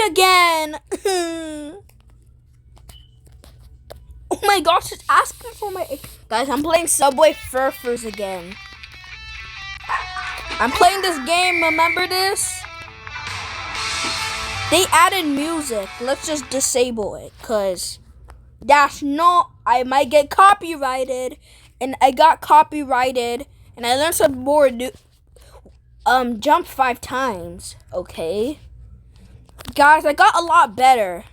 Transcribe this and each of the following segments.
again. Oh my gosh, it's asking for my... Guys, I'm playing Subway Surfers again. I'm playing this game, remember this? They added music. Let's just disable it, because that's not... I might get copyrighted, and I got copyrighted, and I learned some more new... jump 5 times, okay? Guys, I got a lot better.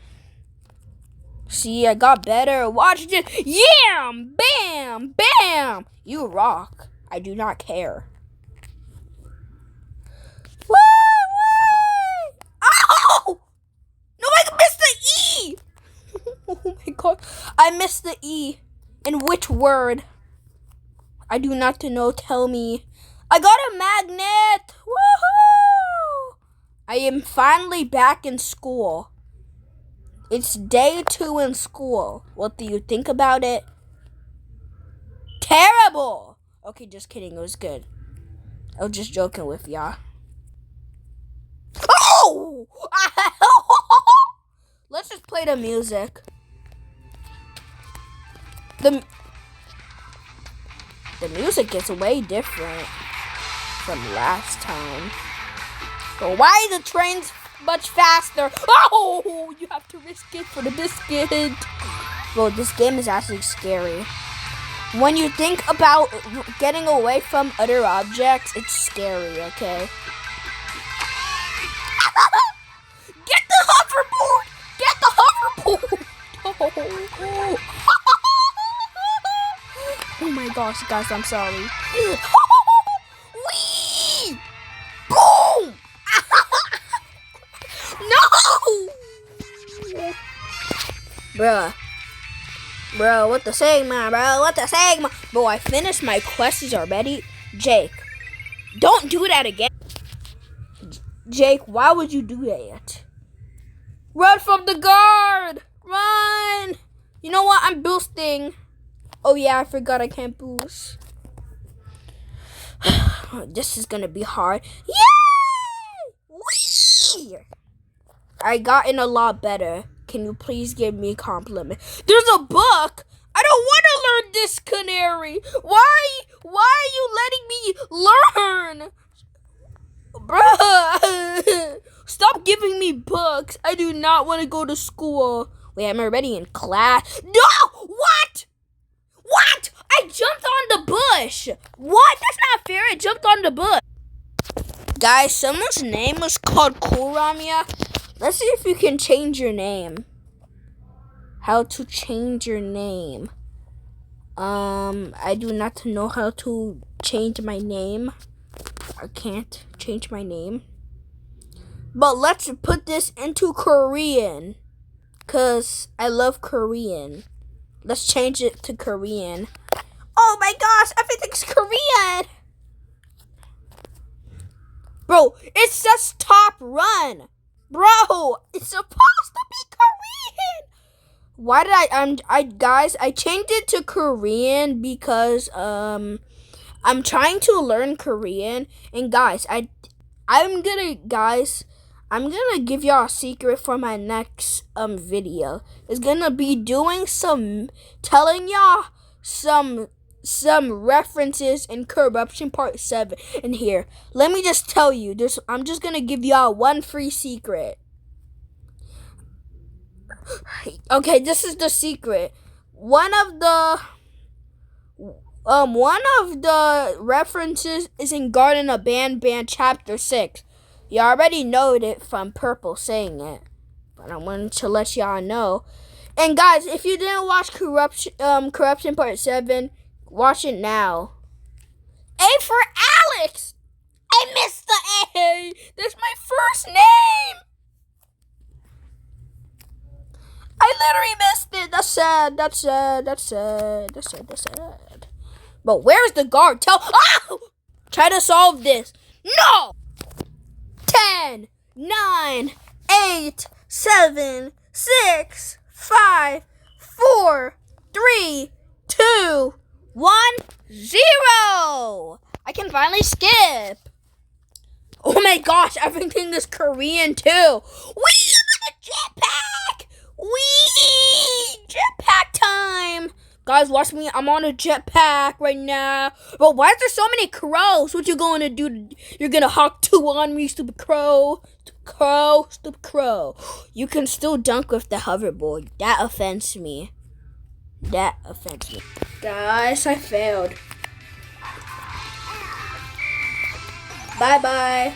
See, I got better. Watch this. Yam! Bam! Bam! You rock. I do not care. Woo! Woo! Ow! No, I missed the E! Oh my god. I missed the E. In which word? I do not know. Tell me. I got a magnet! Woohoo! I am finally back in school. It's day 2 in school. What do you think about it? Terrible! Okay, just kidding. It was good. I was just joking with y'all. Oh! Let's just play the music. The music is way different from last time. But why the train's much faster? Oh, you have to risk it for the biscuit. Bro, this game is actually scary. When you think about getting away from other objects, it's scary, okay? Get the hoverboard! Get the hoverboard! Oh my gosh, guys, I'm sorry. Whee! Boom! No! Bro, what the Sigma, bro? What the Sigma? Bro, I finished my quests already. Jake, don't do that again. Jake, why would you do that? Run from the guard! Run! You know what? I'm boosting. Oh yeah, I forgot I can't boost. This is gonna be hard. Yay! Whee! I gotten a lot better. Can you please give me a compliment? There's a book! I don't want to learn this, Canary! Why are you letting me learn? Bruh! Stop giving me books. I do not want to go to school. Wait, I'm already in class. No! What? What? I jumped on the bush. What? That's not fair. I jumped on the bush. Guys, someone's name was called Kuramia. Let's see if you can change your name. How to change your name. I do not know how to change my name. I can't change my name. But let's put this into Korean. Because I love Korean. Let's change it to Korean. Oh my gosh, everything's Korean. Bro, it says top run. Bro, it's supposed to be Korean. Why did guys, I changed it to Korean because I'm trying to learn Korean. And guys, I'm gonna give y'all a secret for my next video. It's gonna be telling y'all some references in Corruption Part 7. And here, let me just tell you, I'm just gonna give y'all one free secret. Okay, this is the secret. One of the references is in Garden of Banban Chapter 6. You already know it from Purple saying it, but I wanted to let y'all know. And guys, if you didn't watch Corruption Part 7, watch it now. A for Alex! I missed the A! That's my first name! I literally missed it. That's sad. That's sad. That's sad. That's sad. That's sad. But where's the guard? Try to solve this. No! 10, 9, 8, 7, 6, 5, 4, 3, 2, 1, 0. I can finally skip. Oh my gosh, everything is Korean too. Wait, Jetpack! Wee! Jetpack time! Guys, watch me. I'm on a jetpack right now. Bro, why is there so many crows? What you going to do? You're going to hawk two on me, stupid crow. Stupid crow. Stupid crow. You can still dunk with the hoverboard. That offends me. That offends me. Guys, I failed. Bye-bye.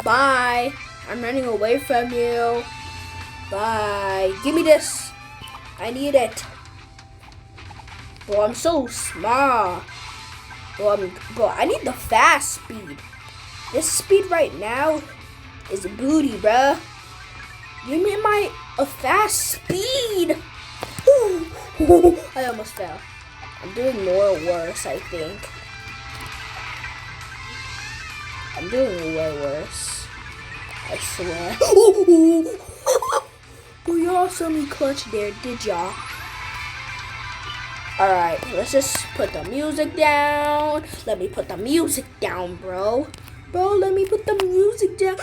Bye. I'm running away from you. Bye. Give me this. I need it. Bro, I'm so small. Bro, I need the fast speed. This speed right now is booty, bruh. Give me a fast speed. I almost fell. I'm doing more worse, I think. I'm doing way worse. I swear. Bro, y'all saw me clutch there, did y'all? Alright, let's just put the music down. Let me put the music down, bro. Bro, let me put the music down.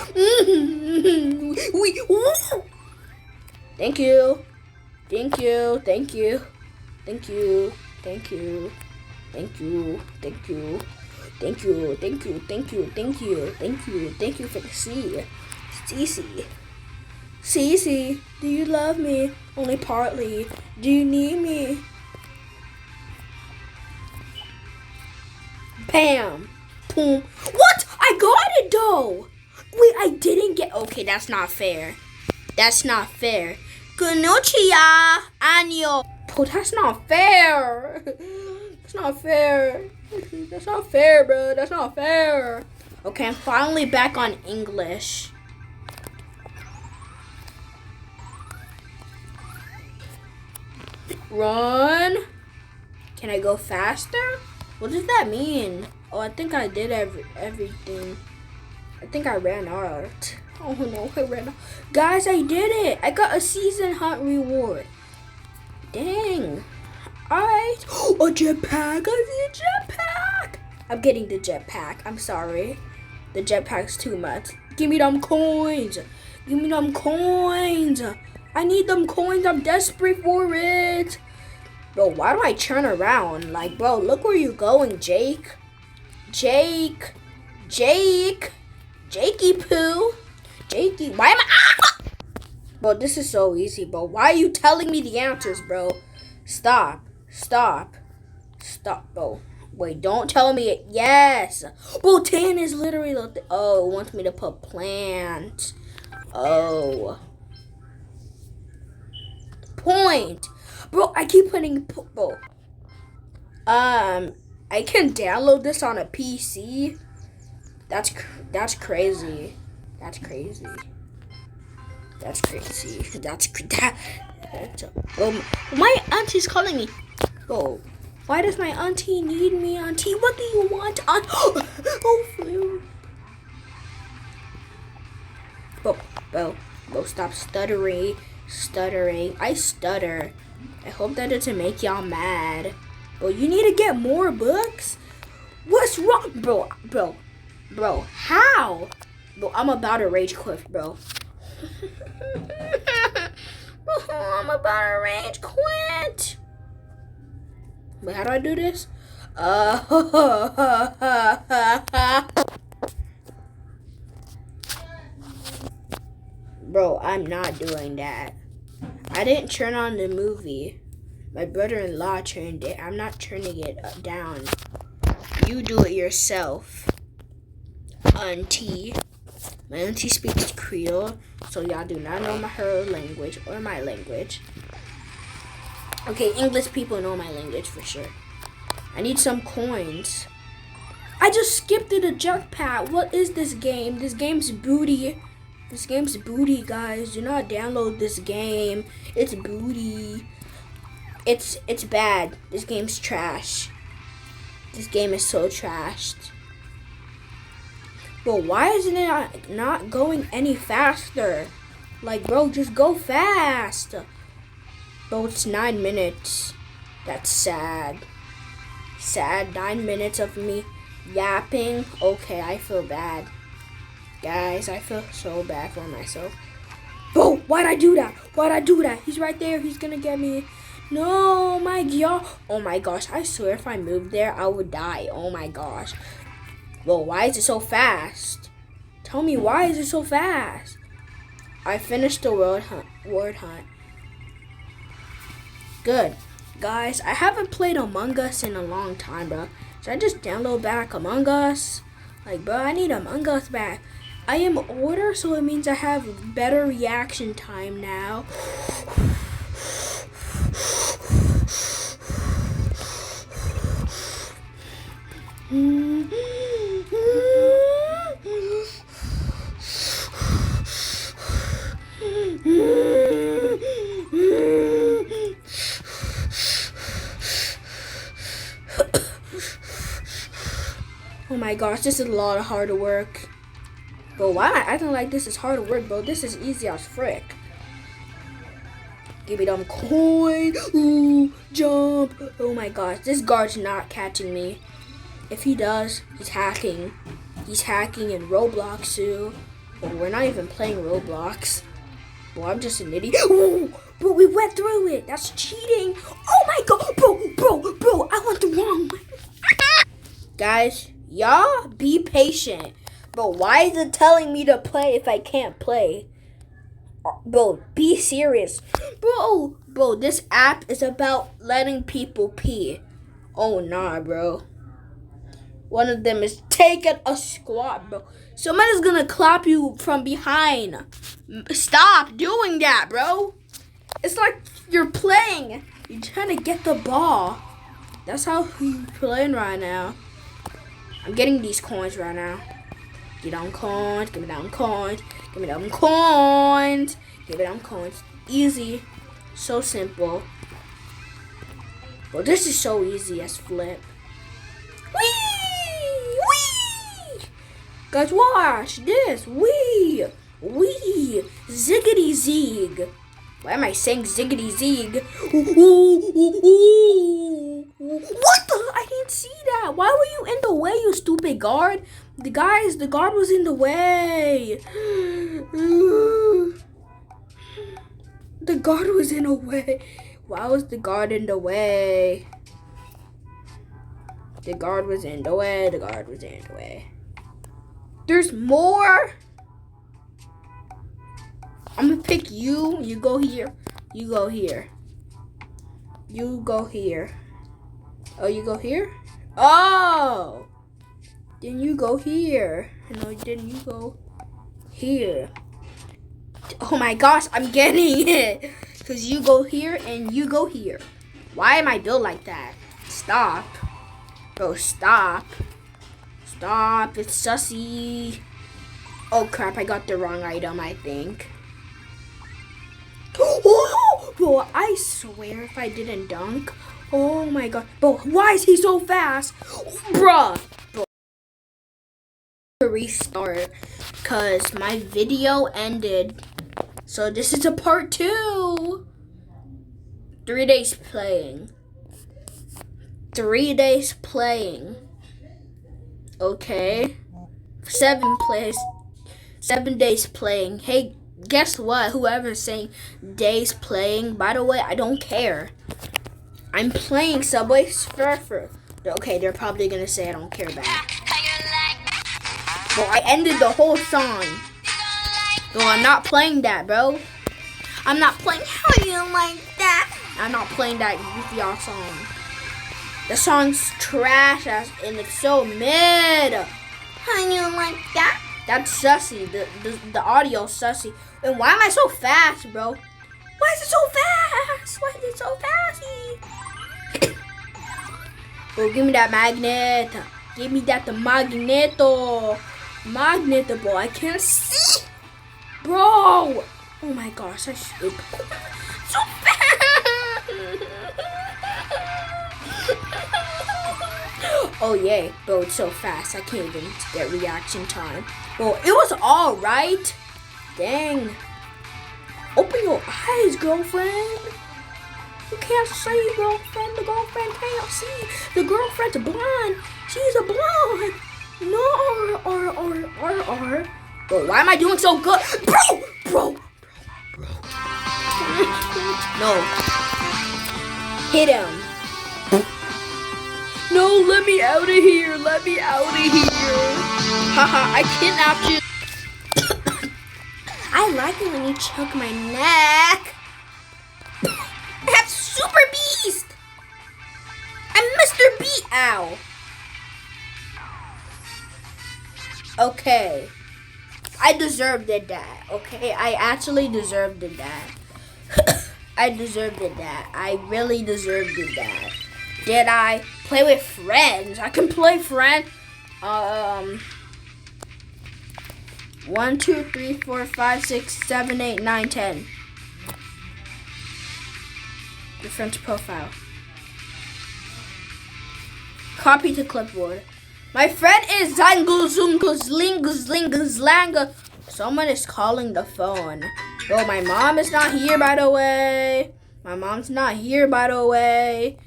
Thank you. Thank you. Thank you. Thank you. Thank you. Thank you. Thank you. Thank you. Thank you. Thank you. Thank you. Thank you. Thank you for the C. Cece. Cece, do you love me? Only partly. Do you need me? Bam! Boom! What? I got it though! Wait, I didn't get. Okay, that's not fair. That's not fair. Konnichiwa, Anyo. Oh, that's not fair. That's not fair. That's not fair, bro. That's not fair. Okay, I'm finally back on English. Run. Can I go faster? What does that mean? Oh, I think I did everything. I think I ran out. Oh no, I ran out. Guys, I did it. I got a season hunt reward. Dang. Alright. A jetpack. I see a jetpack. I'm getting the jetpack. I'm sorry. The jetpack's too much. Give me them coins. Give me them coins. I need them coins. I'm desperate for it. Bro, why do I turn around? Like, bro, look where you're going, Jake. Jake. Jake. Jakey Poo. Jakey. Why am I? Ah! Bro, this is so easy, bro. Why are you telling me the answers, bro? Stop. Stop. Stop, bro. Wait, don't tell me it. Yes. Bro, 10 is literally. Oh, it wants me to put plant. Oh. Point. Bro, I keep putting. Bro. I can download this on a PC. That's crazy. That's crazy. That's crazy. That's my auntie's calling me. Oh, why does my auntie need me, auntie? What do you want, aunt? Oh, bro, stop stuttering. I stutter. I hope that doesn't make y'all mad. Bro, you need to get more books. What's wrong, bro? How? Bro, I'm about to rage quit, bro. I'm about to rage quit. Wait, how do I do this? Bro, I'm not doing that. I didn't turn on the movie. My brother-in-law turned it. I'm not turning it down. You do it yourself, auntie. My auntie speaks Creole, so y'all do not know her language or my language. Okay, English people know my language for sure. I need some coins. I just skipped the jetpack. What is this game? This game's booty. This game's booty, guys. Do not download this game. It's booty. It's bad. This game's trash. This game is so trashed. Bro, why isn't it not going any faster? Like, bro, just go fast. Bro, it's 9 minutes. That's sad. Sad 9 minutes of me yapping. Okay, I feel bad. Guys, I feel so bad for myself. Bro, why'd I do that? Why'd I do that? He's right there. He's gonna get me. No, my God. Oh my gosh. I swear if I moved there, I would die. Oh my gosh. Bro, why is it so fast? Tell me, why is it so fast? I finished the word hunt. Good. Guys, I haven't played Among Us in a long time, bro. Should I just download back Among Us? Like, bro, I need Among Us back. I am older, so it means I have better reaction time now. Oh my gosh, this is a lot of hard work. Bro, why am I acting like this is hard work, bro? This is easy as frick. Give me them coin. Ooh, jump. Oh my gosh, this guard's not catching me. If he does, he's hacking. He's hacking in Roblox too. But we're not even playing Roblox. Well, I'm just an idiot. Ooh, bro, we went through it. That's cheating. Oh my God, bro, I went the wrong way. Guys, y'all be patient. Bro, why is it telling me to play if I can't play? Bro, be serious. Bro, this app is about letting people pee. Oh, nah, bro. One of them is taking a squat, bro. Somebody's gonna clap you from behind. Stop doing that, bro. It's like you're playing. You're trying to get the ball. That's how you're playing right now. I'm getting these coins right now. Get down coins, give me down coins, give me down coins, give me down coins. Easy, so simple. Well, this is so easy as flip. Wee, wee. Guys, watch this. Wee, ziggity zig. Why am I saying ziggity zig? What the? I didn't see that. Why were you in the way, you stupid guard? The guard was in the way. The guard was in the way. Why was the guard in the way? The guard was in the way. The guard was in the way. There's more. I'm gonna pick you. You go here. You go here. You go here. Oh, you go here? Oh! Then you go here. No, then you go here. Oh my gosh, I'm getting it. Because you go here and you go here. Why am I built like that? Stop. Bro, stop. Stop. It's sussy. Oh crap, I got the wrong item, I think. Oh, bro, I swear if I didn't dunk. Oh my God. Bro, why is he so fast? Bruh. Bro. Restart. Because my video ended. So this is a part 2. 3 days playing. 3 days playing. Okay. 7 days playing. Hey, guess what? Whoever's saying days playing, by the way, I don't care. I'm playing Subway Surfer. Okay, they're probably gonna say I don't care back. Well, I ended the whole song. Well, I'm not playing that, bro. I'm not playing How Do You Like That? I'm not playing that goofy ass song. The song's trash ass and it's so mid. How do you like that? That's sussy. The audio's sussy. And why am I so fast, bro? Why is it so fast? Why is it so fast? Bro, give me that magnet. Give me that the magneto. Magneto, bro. I can't see. Bro. Oh my gosh. I should. So fast. Oh yeah. Bro, it's so fast. I can't even get reaction time. Bro, it was alright. Dang. Open your eyes, girlfriend. You can't see, girlfriend. The girlfriend can't see. The girlfriend's blind. She's a blonde. No, or. Bro, why am I doing so good? Bro. No. Hit him. No, let me out of here. Let me out of here. Haha, I kidnapped you. I like it when you choke my neck. I have Super Beast. I'm Mr. B. Ow. Okay. I deserved it, that. Okay, I actually deserved it, that. I deserved it, that. I really deserved it, that. Did I play with friends? I can play friends. 1, 2, 3, 4, 5, 6, 7, 8, 9, 10. Your friend's profile. Copy to clipboard. My friend is Zanga. Someone is calling the phone. Bro, my mom is not here, by the way. My mom's not here, by the way.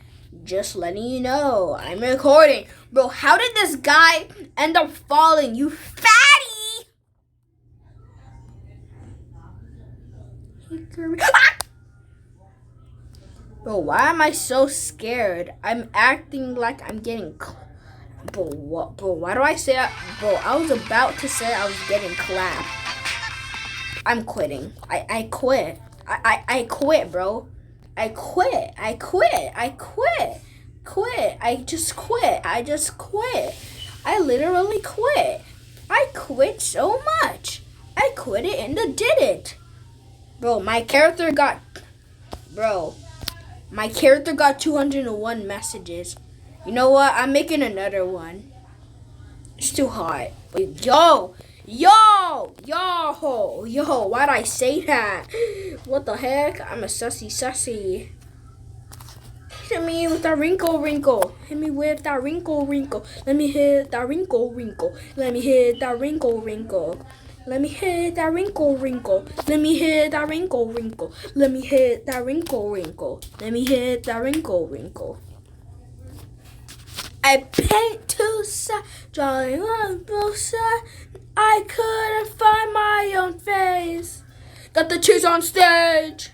Just letting you know. I'm recording. Bro, how did this guy end up falling? You fatty! Ah! Bro, why am I so scared? I'm acting like I'm getting... Bro, what? Bro, why do I say that? Bro, I was about to say I was getting clapped. I'm quitting. I quit. I quit, bro. I quit. I just quit. I literally quit. I quit so much. I quit it and I did it. Bro, my character got 201 messages. You know what? I'm making another one. It's too hot. Yo, why'd I say that? What the heck? I'm a sussy. Hit me with that wrinkle. Hit me with that wrinkle. Let me hit that wrinkle. Let me hit that wrinkle. Let me hit that wrinkle. Let me hit that wrinkle. Let me hit that wrinkle. Let me hit that wrinkle. I paint two sides, drawing on both sides. I couldn't find my own face. Got the cheese on stage.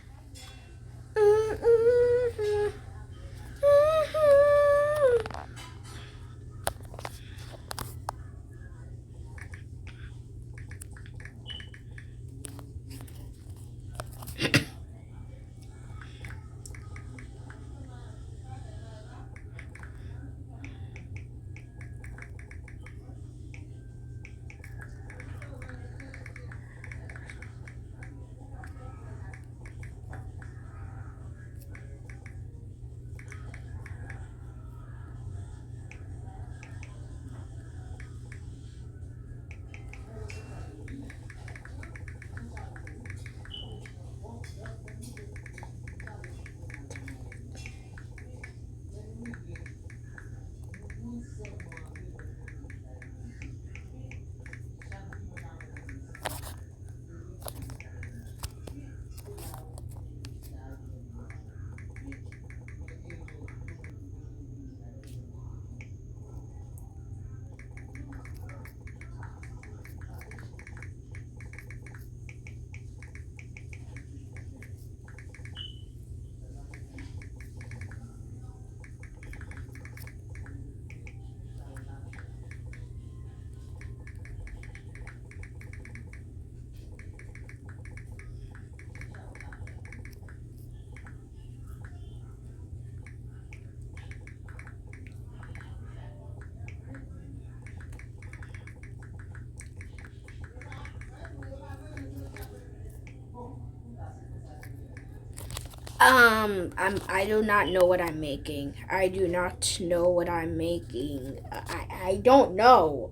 I do not know what I'm making. I do not know what I'm making. I don't know.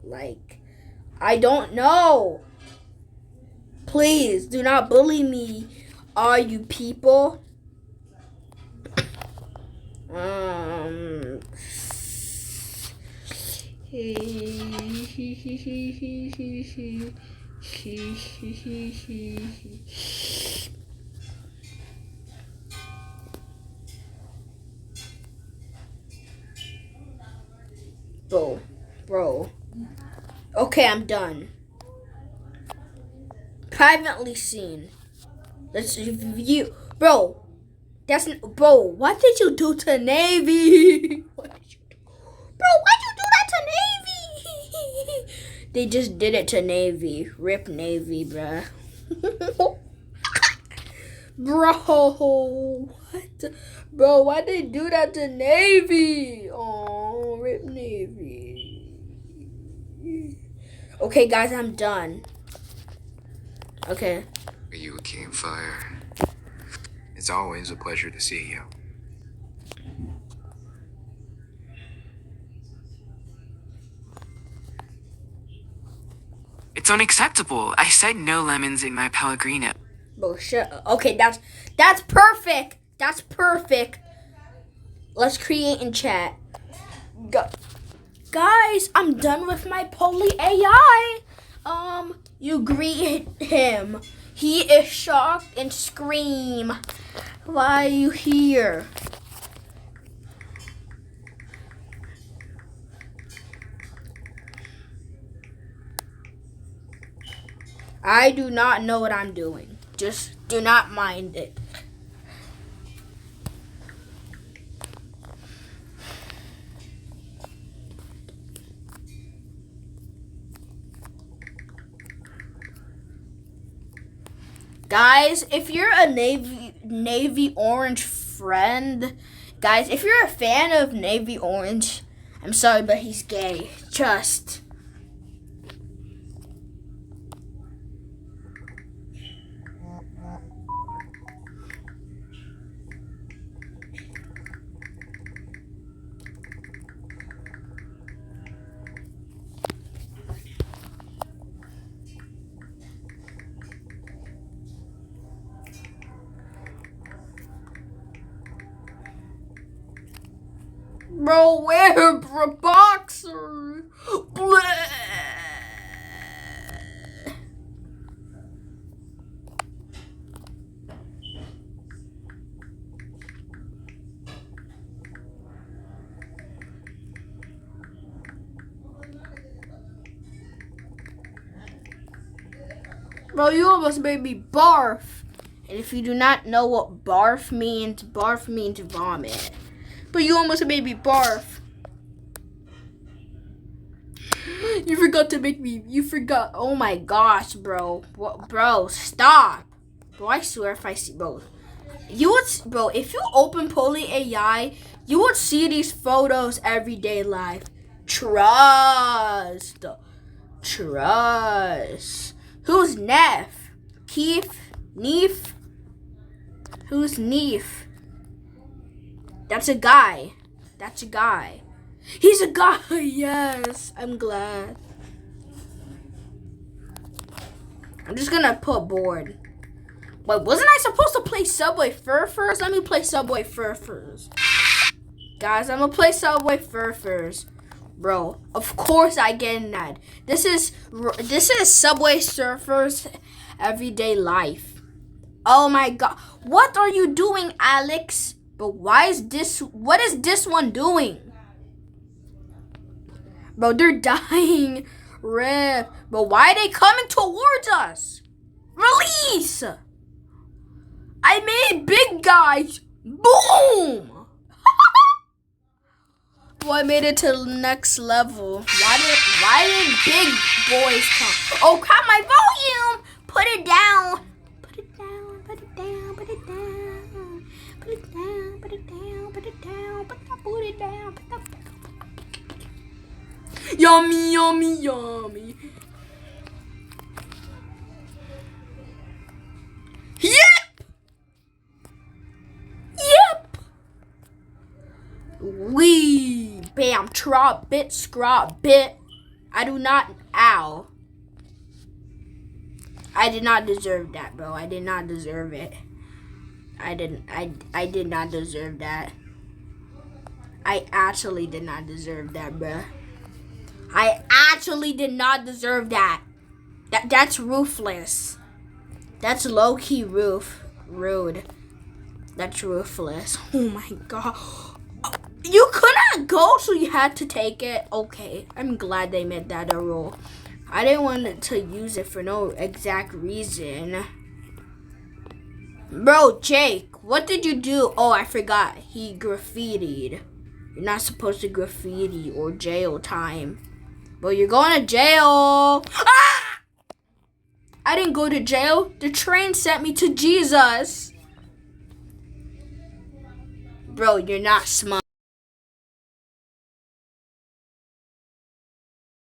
I don't know. Please do not bully me, all you people. Bro. Okay, I'm done. Privately seen. Let's view. Bro, Bro, what did you do to Navy? What did you do? Bro, why'd you do that to Navy? They just did it to Navy. Rip Navy, bruh. Bro, what? Bro, why'd they do that to Navy? Oh, rip Navy. Okay, guys, I'm done. Okay. Are you a campfire? It's always a pleasure to see you. It's unacceptable. I said no lemons in my Pellegrino. Bro, shut up. Okay, that's perfect. That's perfect. Let's create in chat. Guys, I'm done with my Poly AI. You greet him. He is shocked and scream. Why are you here? I do not know what I'm doing. Just do not mind it. Guys, if you're a Navy Orange friend, guys, if you're a fan of Navy Orange, I'm sorry, but he's gay. Just. Bro, where, bro, boxer? Bleh. Bro, you almost made me barf. And if you do not know what barf means vomit. But you almost made me barf. You forgot to make me. You forgot. Oh my gosh, bro. What, bro? Stop. Bro, I swear if I see, bro. Bro, if you open Poly AI, you would see these photos everyday life. Trust. Who's Neff? Keith? Neef? Who's Neef? That's a guy. He's a guy. Yes, I'm glad. I'm just gonna put bored. Wait, wasn't I supposed to play Subway Surfers? Let me play Subway Surfers. Guys, I'm gonna play Subway Surfers. Bro, of course I get an ad. This is Subway Surfers everyday life. Oh my god. What are you doing, Alex? But what is this one doing? Bro, they're dying. Rip. But why are they coming towards us? Release! I made big guys. Boom! Boy, I made it to the next level. Why did big boys come? Oh, cut my volume! Put it down. Put it down. Put it down. Put it down. Put it down. Put it down. Put it down. Put it down. Yummy, yummy, yummy. Yep. Wee. Bam. Trot bit. Scrot bit. I do not. Ow. I did not deserve that, bro. I did not deserve it. I did not deserve that. I actually did not deserve that, bro. I actually did not deserve that. That's ruthless. That's low-key rude. That's ruthless. Oh my god. You couldn't go, so you had to take it. Okay, I'm glad they made that a rule. I didn't want to use it for no exact reason. Bro, Jake, what did you do? Oh, I forgot. He graffitied. You're not supposed to graffiti or jail time. Well, you're going to jail. Ah! I didn't go to jail. The train sent me to Jesus. Bro, you're not smart.